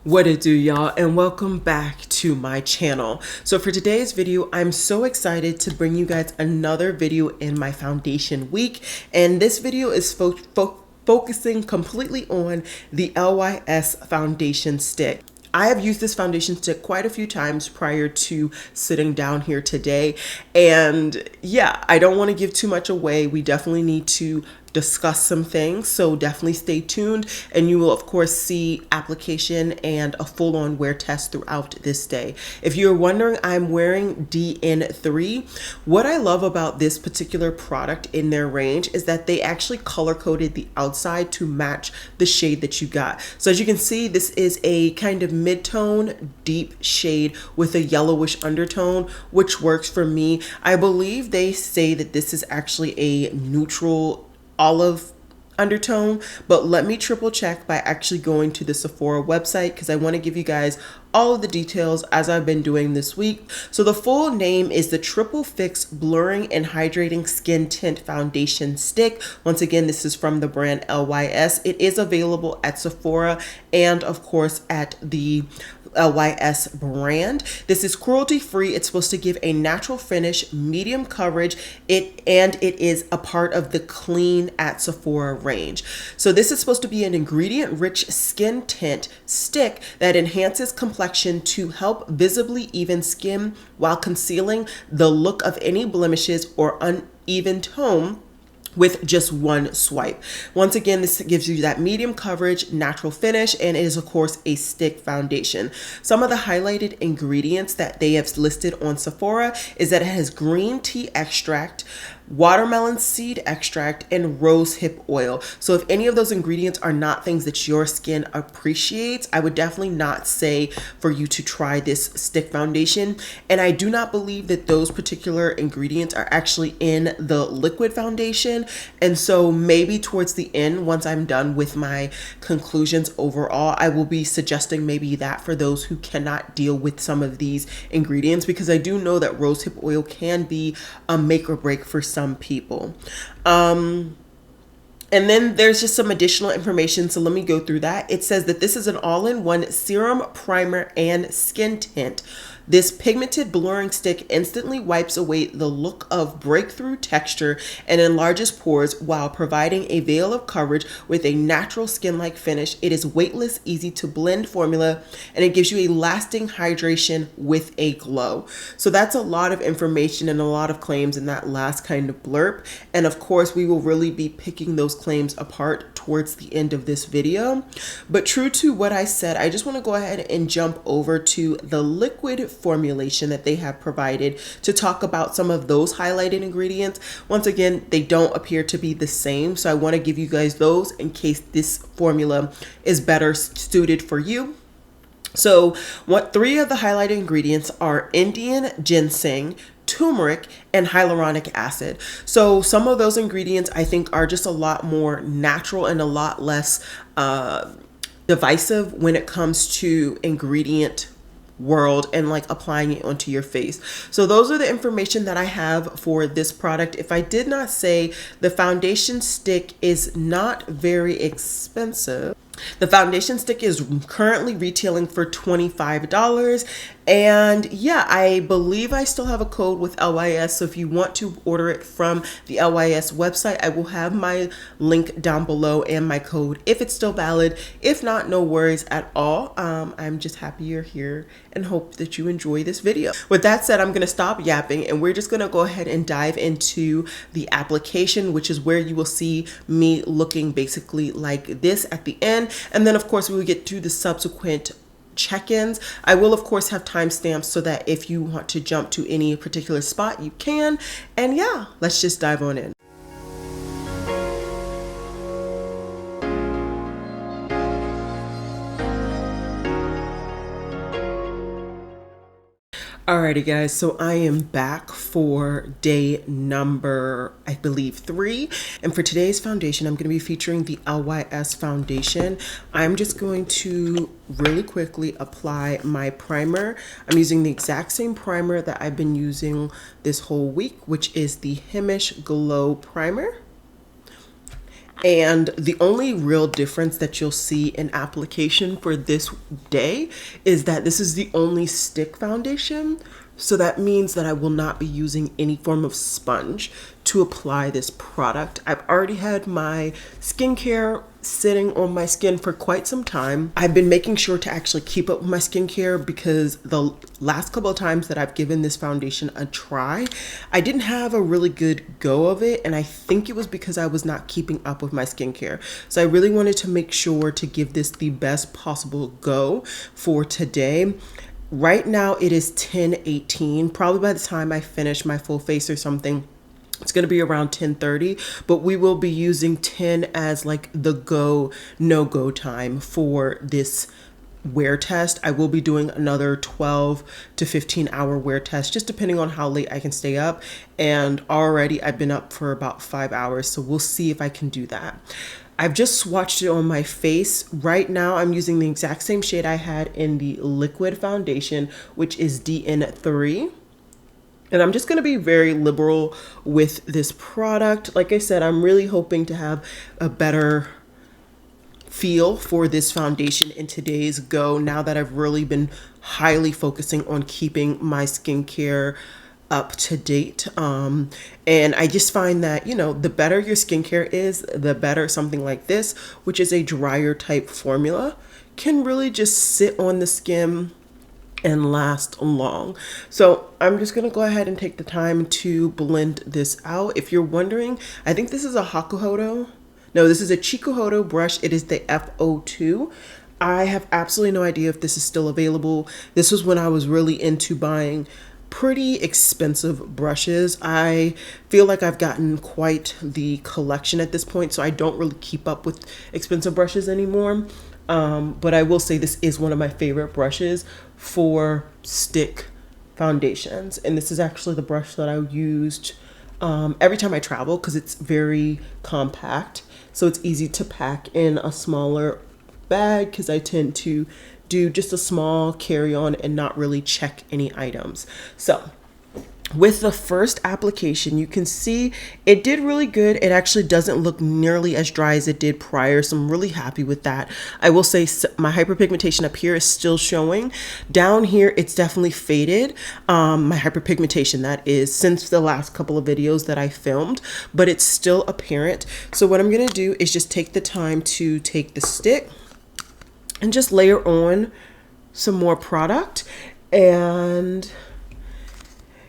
What it do, y'all, and welcome back to my channel. So for today's video, I'm so excited to bring you guys another video in my foundation week, and this video is focusing completely on the LYS foundation stick. I have used this foundation stick quite a few times prior to sitting down here today, and yeah, I don't want to give too much away. We definitely need to discuss some things, so definitely stay tuned, and you will of course see application and a full-on wear test throughout this day. If you're wondering, I'm wearing DN3. What I love about this particular product in their range is that they actually color coded the outside to match the shade that you got. So as you can see, this is a kind of mid-tone deep shade with a yellowish undertone, which works for me. I believe they say that this is actually a neutral olive undertone, but let me triple check by actually going to the Sephora website because I want to give you guys all of the details as I've been doing this week. So the full name is the Triple Fix Blurring and Hydrating Skin Tint Foundation Stick. Once again, this is from the brand LYS. It is available at Sephora and of course at the LYS brand. This is cruelty free. It's supposed to give a natural finish, medium coverage, and it is a part of the Clean at Sephora range. So this is supposed to be an ingredient rich skin tint stick that enhances complexion to help visibly even skin while concealing the look of any blemishes or uneven tone with just one swipe. Once again, this gives you that medium coverage, natural finish, and it is of course a stick foundation. Some of the highlighted ingredients that they have listed on Sephora is that it has green tea extract, watermelon seed extract, and rose hip oil. So if any of those ingredients are not things that your skin appreciates, I would definitely not say for you to try this stick foundation. And I do not believe that those particular ingredients are actually in the liquid foundation. And so maybe towards the end, once I'm done with my conclusions overall, I will be suggesting maybe that for those who cannot deal with some of these ingredients, because I do know that rose hip oil can be a make or break for some people. And then there's just some additional information, so let me go through that. It says that this is an all-in-one serum, primer, and skin tint. This pigmented blurring stick instantly wipes away the look of breakthrough texture and enlarges pores while providing a veil of coverage with a natural skin-like finish. It is weightless, easy to blend formula, and it gives you a lasting hydration with a glow. So that's a lot of information and a lot of claims in that last kind of blurb. And of course, we will really be picking those claims apart towards the end of this video. But true to what I said, I just want to go ahead and jump over to the liquid formulation that they have provided to talk about some of those highlighted ingredients. Once again, they don't appear to be the same, so I want to give you guys those in case this formula is better suited for you. So three of the highlighted ingredients are Indian ginseng, turmeric, and hyaluronic acid. So some of those ingredients I think are just a lot more natural and a lot less divisive when it comes to ingredient world and like applying it onto your face. So those are the information that I have for this product. If I did not say, the foundation stick is not very expensive. The foundation stick is currently retailing for $25. And yeah, I believe I still have a code with LYS. So if you want to order it from the LYS website, I will have my link down below and my code if it's still valid. If not, no worries at all. I'm just happy you're here and hope that you enjoy this video. With that said, I'm going to stop yapping and we're just going to go ahead and dive into the application, which is where you will see me looking basically like this at the end. And then of course we will get to the subsequent check-ins. I will of course have timestamps so that if you want to jump to any particular spot, you can. And yeah, let's just dive on in. Alrighty guys, so I am back for day number, I believe 3. And for today's foundation, I'm going to be featuring the LYS foundation. I'm just going to really quickly apply my primer. I'm using the exact same primer that I've been using this whole week, which is the Hemish Glow Primer. And the only real difference that you'll see in application for this day is that this is the only stick foundation. So that means that I will not be using any form of sponge to apply this product. I've already had my skincare sitting on my skin for quite some time. I've been making sure to actually keep up with my skincare because the last couple of times that I've given this foundation a try, I didn't have a really good go of it. And I think it was because I was not keeping up with my skincare. So I really wanted to make sure to give this the best possible go for today. Right now it is 10:18. Probably by the time I finish my full face or something, it's going to be around 10:30, but we will be using 10 as like the go, no go time for this wear test. I will be doing another 12 to 15 hour wear test, just depending on how late I can stay up. And already I've been up for about 5 hours, so we'll see if I can do that. I've just swatched it on my face. Right now I'm using the exact same shade I had in the liquid foundation, which is DN3. And I'm just going to be very liberal with this product. Like I said, I'm really hoping to have a better feel for this foundation in today's go, now that I've really been highly focusing on keeping my skincare up to date. And I just find that, you know, the better your skincare is, the better something like this, which is a drier type formula, can really just sit on the skin and last long. So I'm just gonna go ahead and take the time to blend this out. If you're wondering, I think this is a Hakuhodo. No, this is a Chikuhodo brush. It is the F02. I have absolutely no idea if this is still available. This was when I was really into buying pretty expensive brushes. I feel like I've gotten quite the collection at this point, so I don't really keep up with expensive brushes anymore. But I will say this is one of my favorite brushes for stick foundations. And this is actually the brush that I used every time I travel because it's very compact. So it's easy to pack in a smaller bag because I tend to do just a small carry-on and not really check any items. So with the first application, you can see it did really good. It actually doesn't look nearly as dry as it did prior, so I'm really happy with that. I will say my hyperpigmentation up here is still showing. Down here, it's definitely faded. My hyperpigmentation, that is, since the last couple of videos that I filmed, but it's still apparent. So what I'm gonna do is just take the time to take the stick and just layer on some more product. And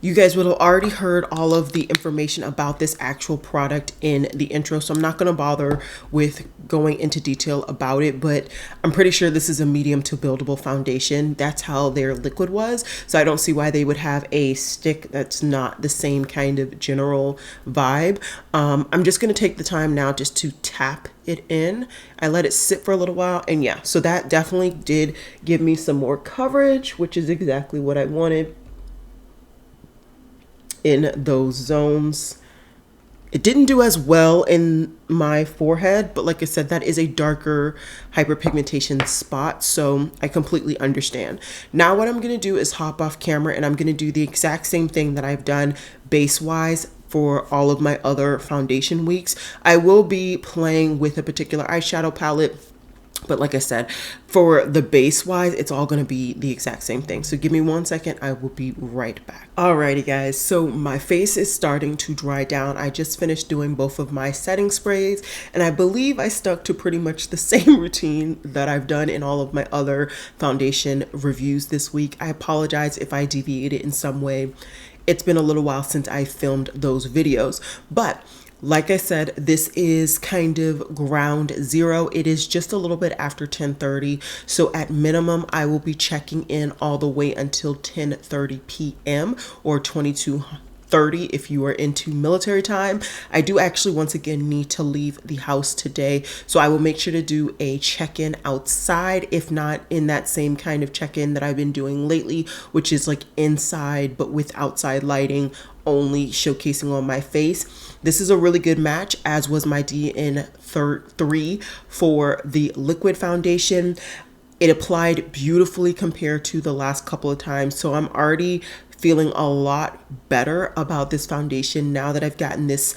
you guys would have already heard all of the information about this actual product in the intro, so I'm not going to bother with going into detail about it, but I'm pretty sure this is a medium to buildable foundation. That's how their liquid was, so I don't see why they would have a stick that's not the same kind of general vibe. I'm just going to take the time now just to tap it in. I let it sit for a little while, and yeah, so that definitely did give me some more coverage, which is exactly what I wanted in those zones. It didn't do as well in my forehead, but like I said, that is a darker hyperpigmentation spot, so I completely understand. Now what I'm gonna do is hop off camera and I'm gonna do the exact same thing that I've done base-wise for all of my other foundation weeks. I will be playing with a particular eyeshadow palette, but like I said, for the base wise, it's all going to be the exact same thing. So give me 1 second. I will be right back. Alrighty guys. So my face is starting to dry down. I just finished doing both of my setting sprays, and I believe I stuck to pretty much the same routine that I've done in all of my other foundation reviews this week. I apologize if I deviated in some way. It's been a little while since I filmed those videos, but like I said, this is kind of ground zero. It is just a little bit after 10:30. So at minimum, I will be checking in all the way until 10:30 p.m. or 22:30 if you are into military time. I do actually once again need to leave the house today, so I will make sure to do a check-in outside, if not in that same kind of check-in that I've been doing lately, which is like inside but with outside lighting, only showcasing on my face. This is a really good match, as was my DN3 for the liquid foundation. It applied beautifully compared to the last couple of times, so I'm already feeling a lot better about this foundation now that I've gotten this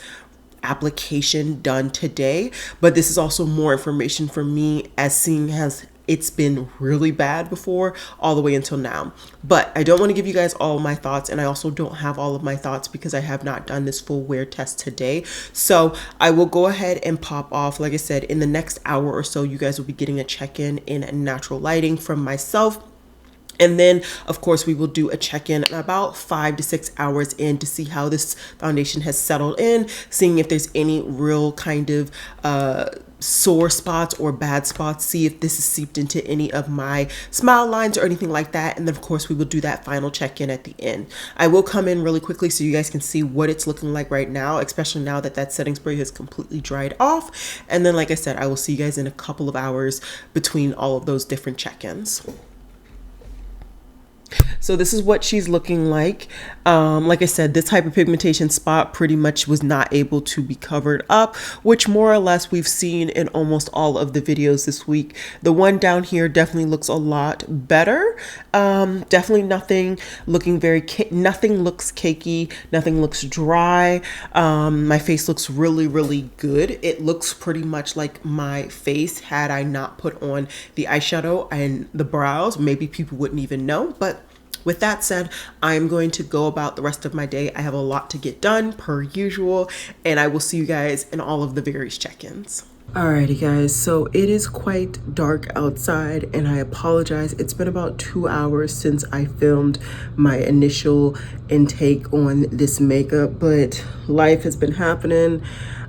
application done today, but this is also more information for me, as seeing as it's been really bad before all the way until now. But I don't want to give you guys all my thoughts, and I also don't have all of my thoughts because I have not done this full wear test today. So I will go ahead and pop off. Like I said, in the next hour or so, you guys will be getting a check-in in natural lighting from myself. And then, of course, we will do a check-in about 5 to 6 hours in to see how this foundation has settled in, seeing if there's any real kind of sore spots or bad spots, see if this is seeped into any of my smile lines or anything like that. And then, of course, we will do that final check-in at the end. I will come in really quickly so you guys can see what it's looking like right now, especially now that that setting spray has completely dried off. And then, like I said, I will see you guys in a couple of hours between all of those different check-ins. So this is what she's looking like. Like I said, this hyperpigmentation spot pretty much was not able to be covered up, which more or less we've seen in almost all of the videos this week. The one down here definitely looks a lot better. Definitely nothing looking nothing looks cakey, nothing looks dry. My face looks really, really good. It looks pretty much like my face had I not put on the eyeshadow and the brows. Maybe people wouldn't even know, but with that said, I'm going to go about the rest of my day. I have a lot to get done per usual, and I will see you guys in all of the various check-ins. Alrighty guys, so it is quite dark outside, and I apologize. It's been about 2 hours since I filmed my initial intake on this makeup, but life has been happening.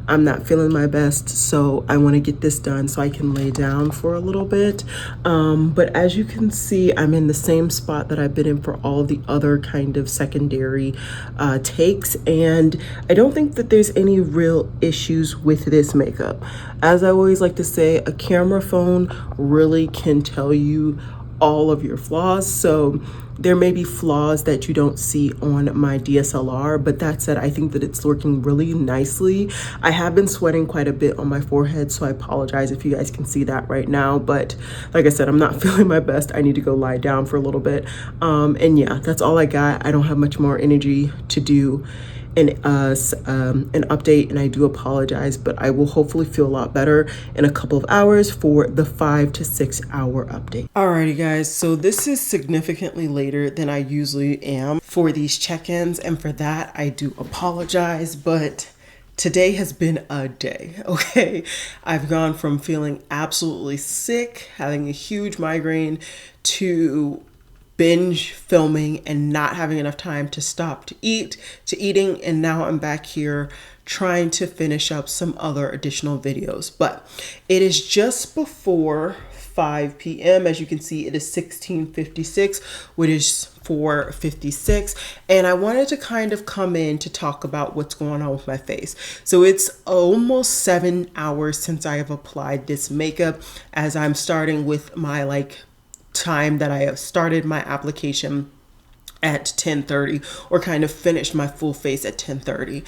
I'm not feeling my best, so I want to get this done so I can lay down for a little bit. But as you can see, I'm in the same spot that I've been in for all of the other kind of secondary takes, and I don't think that there's any real issues with this makeup. As I always like to say, a camera phone really can tell you all of your flaws. So there may be flaws that you don't see on my DSLR, but that said, I think that it's working really nicely. I have been sweating quite a bit on my forehead, so I apologize if you guys can see that right now. But like I said, I'm not feeling my best. I need to go lie down for a little bit. And yeah, that's all I got. I don't have much more energy to do an update, and I do apologize, but I will hopefully feel a lot better in a couple of hours for the 5 to 6 hour update. Alrighty guys, so this is significantly later than I usually am for these check-ins, and for that I do apologize, but today has been a day, okay? I've gone from feeling absolutely sick, having a huge migraine, to binge filming and not having enough time to stop to eat, to eating, and now I'm back here trying to finish up some other additional videos. But it is just before 5 p.m. As you can see, it is 16:56, which is 4:56, and I wanted to kind of come in to talk about what's going on with my face. So it's almost 7 hours since I have applied this makeup, as I'm starting with my time that I have started my application at 10:30, or kind of finished my full face at 10:30.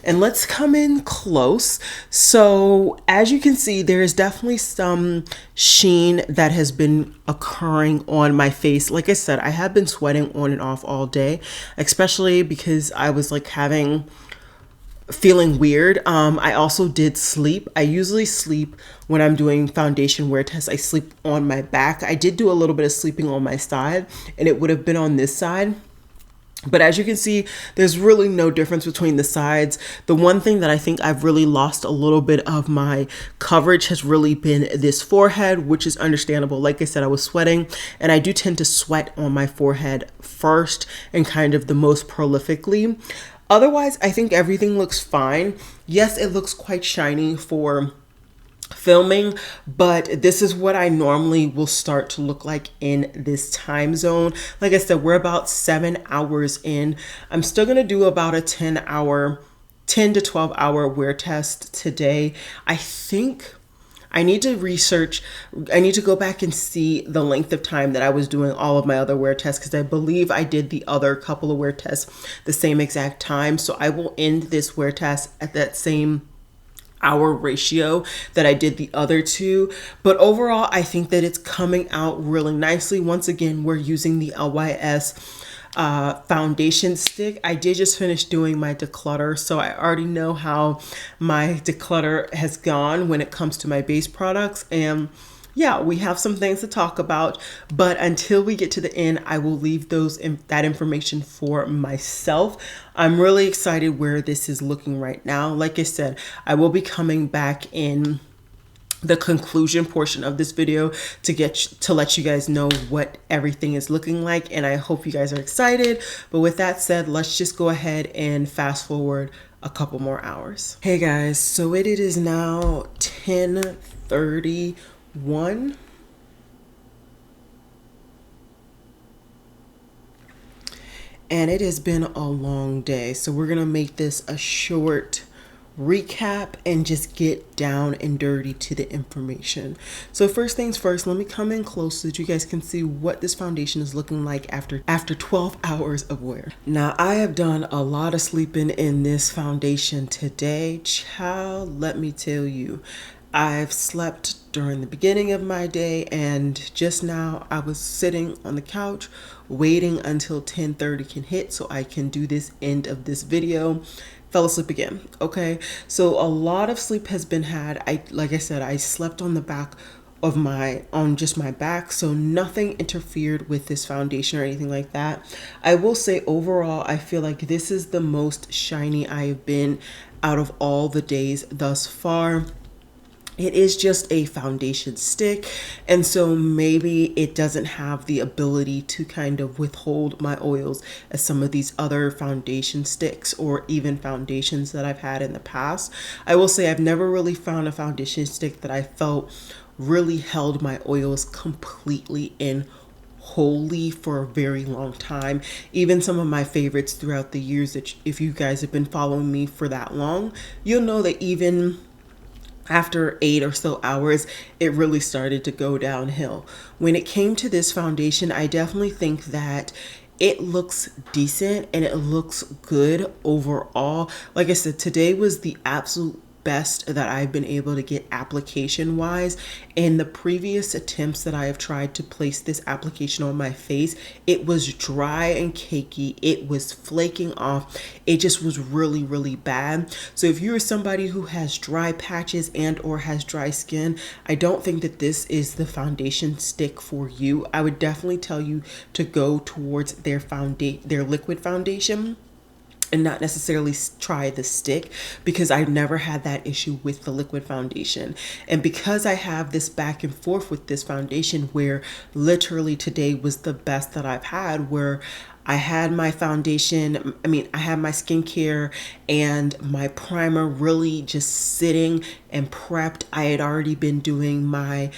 And let's come in close. So as you can see, there is definitely some sheen that has been occurring on my face. Like I said, I have been sweating on and off all day, especially because I was feeling weird. I also did sleep. I usually sleep when I'm doing foundation wear tests. I sleep on my back. I did do a little bit of sleeping on my side, and it would have been on this side. But as you can see, there's really no difference between the sides. The one thing that I think I've really lost a little bit of my coverage has really been this forehead, which is understandable. Like I said, I was sweating, and I do tend to sweat on my forehead first and kind of the most prolifically. Otherwise, I think everything looks fine. Yes, it looks quite shiny for filming, but this is what I normally will start to look like in this time zone. Like I said, we're about 7 hours in. I'm still going to do about a 10 to 12 hour wear test today. I think I need to research. I need to go back and see the length of time that I was doing all of my other wear tests, because I believe I did the other couple of wear tests the same exact time. So I will end this wear test at that same hour ratio that I did the other two. But overall, I think that it's coming out really nicely. Once again, we're using the LYS foundation stick. I did just finish doing my declutter, so I already know how my declutter has gone when it comes to my base products. And yeah, we have some things to talk about, but until we get to the end, I will leave that information for myself. I'm really excited where this is looking right now. Like I said, I will be coming back in the conclusion portion of this video to let you guys know what everything is looking like, and I hope you guys are excited. But with that said, let's just go ahead and fast forward a couple more hours. Hey guys, so it is now 10:31. And it has been a long day, so we're gonna make this a short recap and just get down and dirty to the information. So first things first, let me come in close so that you guys can see what this foundation is looking like after 12 hours of wear. Now, I have done a lot of sleeping in this foundation today. Child, let me tell you, I've slept during the beginning of my day, and just now I was sitting on the couch waiting until 10:30 can hit so I can do this end of this video. Fell asleep again. Okay, so a lot of sleep has been had. Like I said, I slept on the back of just my back, so nothing interfered with this foundation or anything like that. I will say overall, I feel like this is the most shiny I have been out of all the days thus far. It is just a foundation stick, and so maybe it doesn't have the ability to kind of withhold my oils as some of these other foundation sticks or even foundations that I've had in the past. I will say I've never really found a foundation stick that I felt really held my oils completely in wholly for a very long time. Even some of my favorites throughout the years, that if you guys have been following me for that long, you'll know that even after 8 or so hours, it really started to go downhill. When it came to this foundation, I definitely think that it looks decent and it looks good overall. Like I said, today was the absolute best that I've been able to get application wise. In the previous attempts that I have tried to place this application on my face, it was dry and cakey. It was flaking off. It just was really, really bad. So if you're somebody who has dry patches and or has dry skin, I don't think that this is the foundation stick for you. I would definitely tell you to go towards their liquid foundation and not necessarily try the stick, because I've never had that issue with the liquid foundation. And because I have this back and forth with this foundation, where literally today was the best that I've had, where I had my foundation, I had my skincare and my primer really just sitting and prepped. I had already been doing my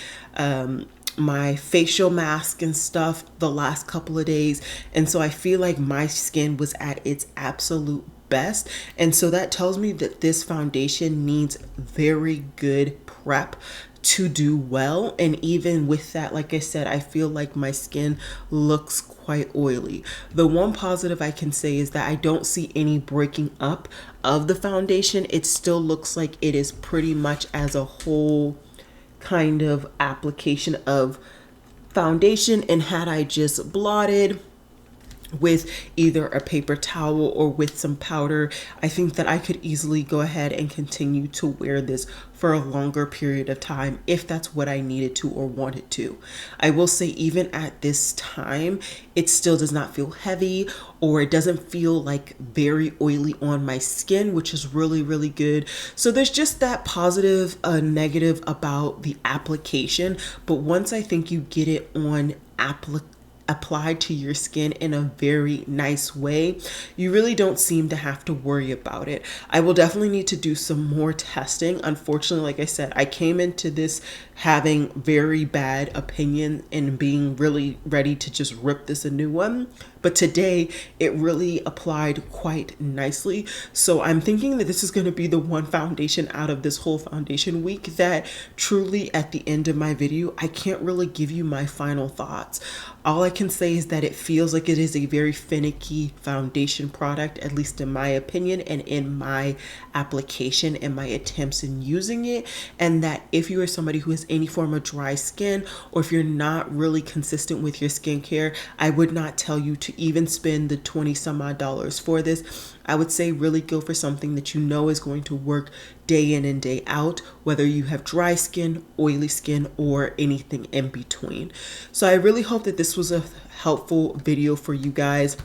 facial mask and stuff the last couple of days, and so I feel like my skin was at its absolute best. And so that tells me that this foundation needs very good prep to do well. And even with that, like I said, I feel like my skin looks quite oily. The one positive I can say is that I don't see any breaking up of the foundation. It still looks like it is pretty much as a whole kind of application of foundation. And had I just blotted with either a paper towel or with some powder, I think that I could easily go ahead and continue to wear this for a longer period of time if that's what I needed to or wanted to. I will say even at this time, it still does not feel heavy, or it doesn't feel like very oily on my skin, which is really, really good. So there's just that positive, negative about the application. But once I think you get it on applied to your skin in a very nice way, you really don't seem to have to worry about it. I will definitely need to do some more testing. Unfortunately, like I said, I came into this having very bad opinion and being really ready to just rip this a new one. But today it really applied quite nicely. So I'm thinking that this is going to be the one foundation out of this whole foundation week that truly at the end of my video, I can't really give you my final thoughts. All I can say is that it feels like it is a very finicky foundation product, at least in my opinion and in my application and my attempts in using it. And that if you are somebody who has any form of dry skin, or if you're not really consistent with your skincare, I would not tell you to even spend the 20 some odd dollars for this. I would say really go for something that you know is going to work day in and day out, whether you have dry skin, oily skin, or anything in between. So I really hope that this was a helpful video for you guys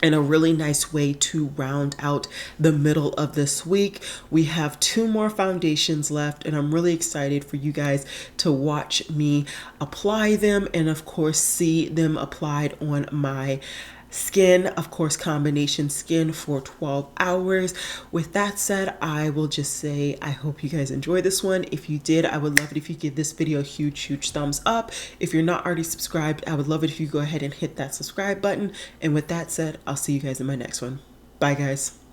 and a really nice way to round out the middle of this week. We have 2 more foundations left, and I'm really excited for you guys to watch me apply them and of course see them applied on my skin, of course combination skin, for 12 hours. With that said, I will just say I hope you guys enjoyed this one. If you did, I would love it if you give this video a huge thumbs up. If you're not already subscribed, I would love it if you go ahead and hit that subscribe button. And with that said, I'll see you guys in my next one. Bye guys.